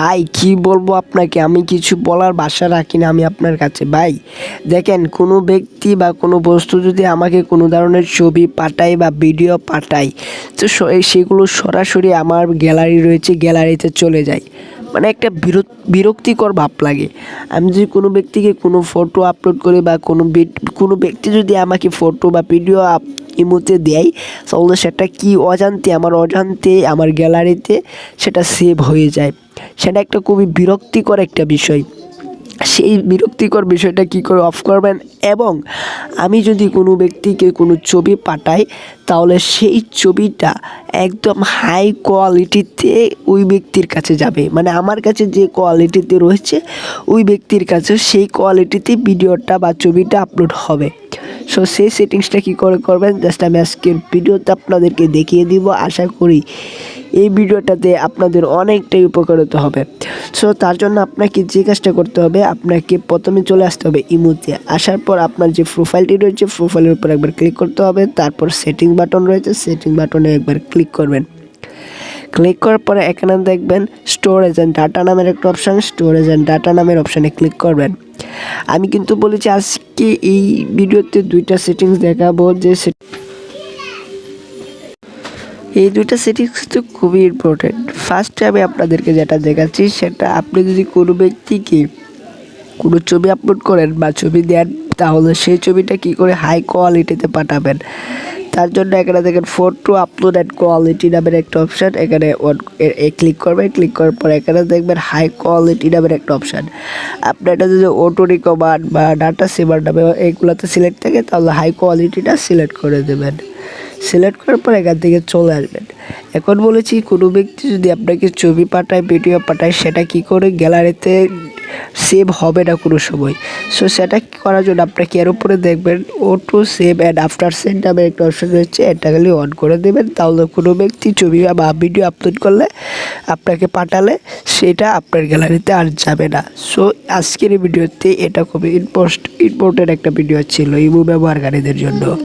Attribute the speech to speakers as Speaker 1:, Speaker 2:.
Speaker 1: ভাই কি বলবো আপনাকে, আমি কিছু বলার ভাষা রাখি না আমি আপনার কাছে। ভাই দেখেন, কোনো ব্যক্তি বা কোনো বস্তু যদি আমাকে কোনো ধরনের ছবি পাঠায় বা ভিডিও পাঠায়, তো সেগুলো সরাসরি আমার গ্যালারি রয়েছে, গ্যালারিতে চলে যায়। মানে একটা বিরক্তিকর ভাব লাগে। আমি যদি কোনো ব্যক্তিকে কোনো ফটো আপলোড করি বা কোনো ব্যক্তি যদি আমাকে ফটো বা ভিডিও ইমোতে দেয়, তাহলে সেটা কি অজান্তে আমার গ্যালারিতে সেটা সেভ হয়ে যায়। সেটা একটা খুবই বিরক্তিকর একটা বিষয়। সেই বিরক্তিকর বিষয়টা কী করে অফ করবেন? এবং আমি যদি কোনো ব্যক্তিকে কোনো ছবি পাঠাই, তাহলে সেই ছবিটা একদম হাই কোয়ালিটিতে ওই ব্যক্তির কাছে যাবে। মানে আমার কাছে যে কোয়ালিটিতে রয়েছে, ওই ব্যক্তির কাছে সেই কোয়ালিটিতে ভিডিওটা বা ছবিটা আপলোড হবে। সো সেই সেটিংসটা কী করে করবেন, জাস্ট আমি আজকের ভিডিওতে আপনাদেরকে দেখিয়ে দিব। আশা করি এই ভিডিওটাতে আপনাদের অনেকটাই উপকারিত হবে। সো তার জন্য আপনাকে যে কাজটা করতে হবে, আপনাকে প্রথমে চলে আসতে হবে ইমোতে। আসার পর আপনার যে প্রোফাইলটি রয়েছে, প্রোফাইলের উপর একবার ক্লিক করতে হবে। তারপর সেটিং বাটন রয়েছে, সেটিং বাটনে একবার ক্লিক করবেন। ক্লিক করার পরে এখানে দেখবেন স্টোরেজ অ্যান্ড ডাটা নামের একটা অপশান, স্টোরেজ অ্যান্ড ডাটা নামের অপশানে ক্লিক করবেন। আমি কিন্তু বলেছি আজকে এই ভিডিওতে দুইটা সেটিংস দেখাবো, যে এই দুইটা সেটিংস কিন্তু খুবই ইম্পর্টেন্ট। ফার্স্টে আমি আপনাদেরকে যেটা দেখাচ্ছি, সেটা আপনি যদি কোনো ব্যক্তিকে কোনো ছবি আপলোড করেন বা ছবি দেন, তাহলে সেই ছবিটা কী করে হাই কোয়ালিটিতে পাঠাবেন। তার জন্য এখানে দেখেন ফটো আপলোড অ্যান্ড কোয়ালিটি নামের একটা অপশান, এখানে ক্লিক করবেন। ক্লিক করার পর এখানে দেখবেন হাই কোয়ালিটি নামের একটা অপশান। আপনার এটা যদি অটো রিকমান্ড বা ডাটা সেভার নামে এইগুলোতে সিলেক্ট থাকে, তাহলে হাই কোয়ালিটিটা সিলেক্ট করে দেবেন। সিলেক্ট করার পর এখান থেকে চলে আসবেন। এখন বলেছি, কোনো ব্যক্তি যদি আপনাকে ছবি পাঠায়, ভিডিও পাঠায়, সেটা কি করে গ্যালারিতে সেভ হবে না কোনো সময়। সো সেটা করার জন্য আপনাকে এর উপরে দেখবেন auto save and after send নামে একটা অপশন রয়েছে, এটা খালি অন করে দেবেন। তাহলে কোনো ব্যক্তি ছবি বা ভিডিও আপলোড করলে, আপনাকে পাঠালে, সেটা আপনার গ্যালারিতে আর যাবে না। সো আজকের এই ভিডিওতে এটা খুবই ইম্পর্টেন্ট একটা ভিডিও ছিল ইমো ব্যবহারকারীদের জন্য।